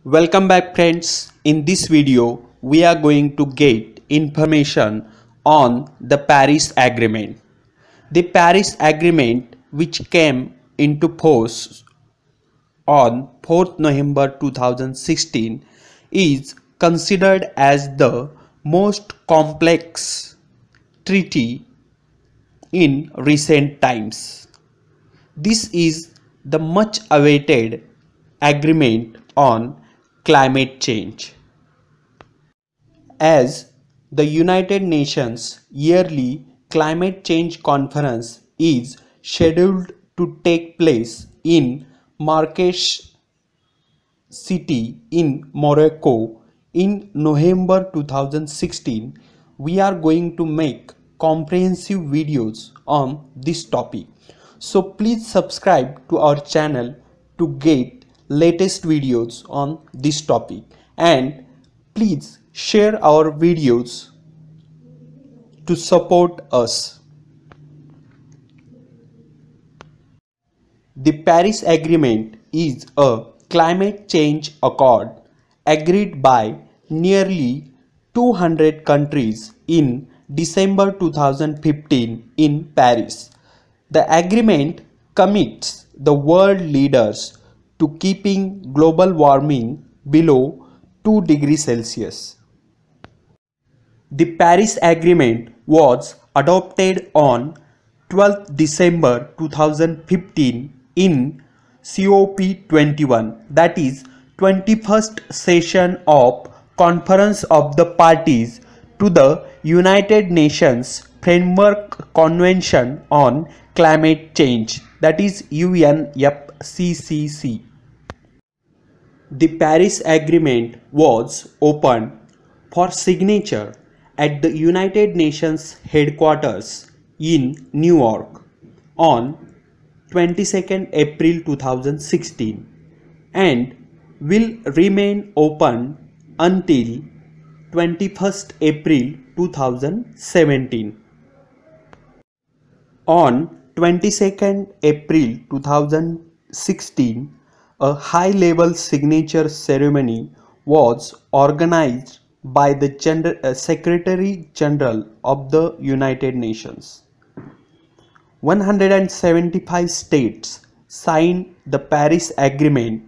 Welcome back friends. In this video we are going to get information on the Paris Agreement. The Paris Agreement, which came into force on 4th November 2016, is considered as the most complex treaty in recent times. This is the much awaited agreement on climate change. As the United Nations yearly climate change conference is scheduled to take place in Marrakesh city in Morocco in November 2016, we are going to make comprehensive videos on this topic. So please subscribe to our channel to get latest videos on this topic, and please share our videos to support us. The Paris Agreement is a climate change accord agreed by nearly 200 countries in December 2015 in Paris. The agreement commits the world leaders to keeping global warming below 2 degrees Celsius. The Paris Agreement was adopted on 12th December 2015 in COP21, that is 21st session of Conference of the Parties to the United Nations Framework Convention on Climate Change, that is UNFCCC. The Paris Agreement was opened for signature at the United Nations headquarters in New York on 22nd April 2016 and will remain open until 21st April 2017. On 22nd April 2016, a high-level signature ceremony was organized by the Secretary General of the United Nations. 175 states signed the Paris Agreement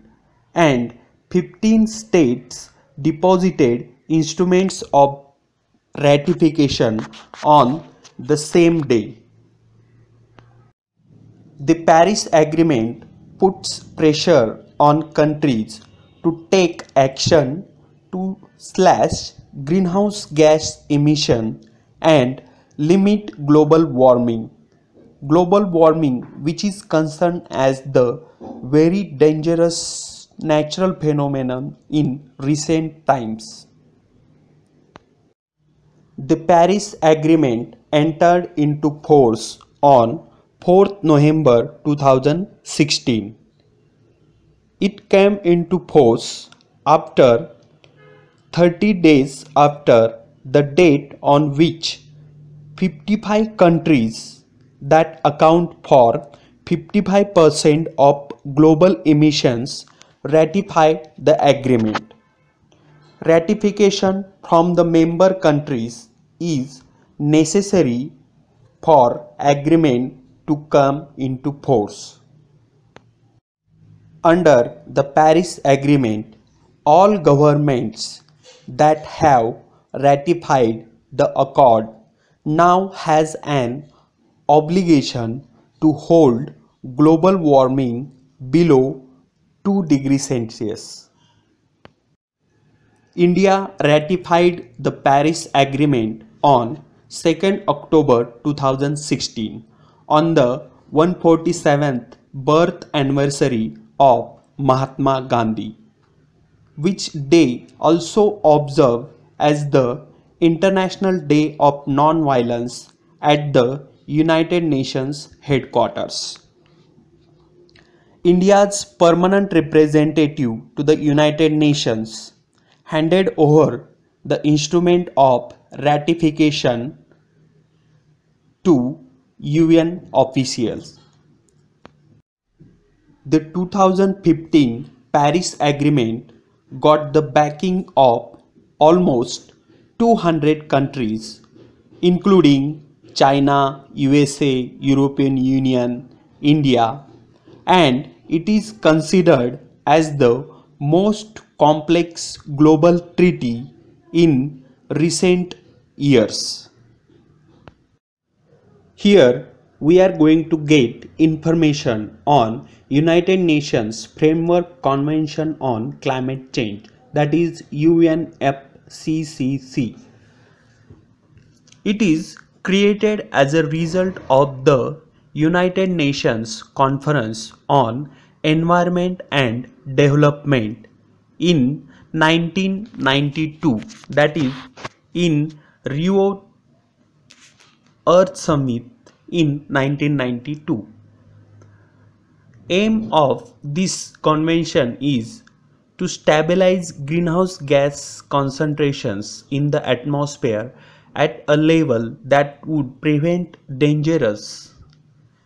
and 15 states deposited instruments of ratification on the same day. The Paris Agreement puts pressure on countries to take action to slash greenhouse gas emission and limit global warming. Global warming, which is concerned as the very dangerous natural phenomenon in recent times. The Paris Agreement entered into force on 4th November 2016. It came into force after 30 days after the date on which 55 countries that account for 55% of global emissions ratified the agreement. Ratification from the member countries is necessary for agreement to come into force. Under the Paris Agreement, all governments that have ratified the accord now has an obligation to hold global warming below 2 degrees Celsius. India ratified the Paris Agreement on 2nd October 2016 on the 147th birth anniversary of Mahatma Gandhi, which day also observed as the International Day of Non-Violence at the United Nations headquarters. India's permanent representative to the United Nations handed over the instrument of ratification to UN officials. The 2015 Paris Agreement got the backing of almost 200 countries, including China, USA, European Union, India, and it is considered as the most complex global treaty in recent years. Here we are going to get information on United Nations Framework Convention on Climate Change, that is UNFCCC. It is created as a result of the United Nations Conference on Environment and Development in 1992, that is in Rio Earth Summit in 1992. Aim of this convention is to stabilize greenhouse gas concentrations in the atmosphere at a level that would prevent dangerous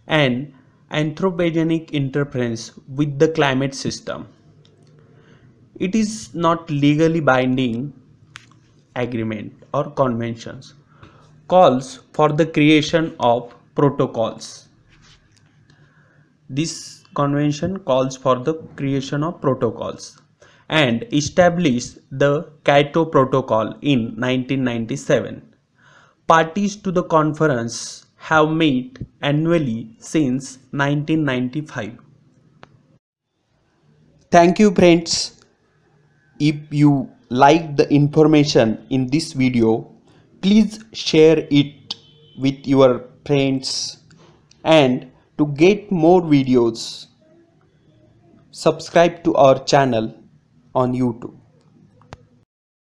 and anthropogenic interference with the climate system. It is not legally binding agreement or conventions. Calls for the creation of protocols. This convention calls for the creation of protocols and established the Kyoto Protocol in 1997. Parties to the conference have met annually since 1995. Thank you friends. If you like the information in this video, please share it with your friends, and to get more videos, subscribe to our channel on YouTube.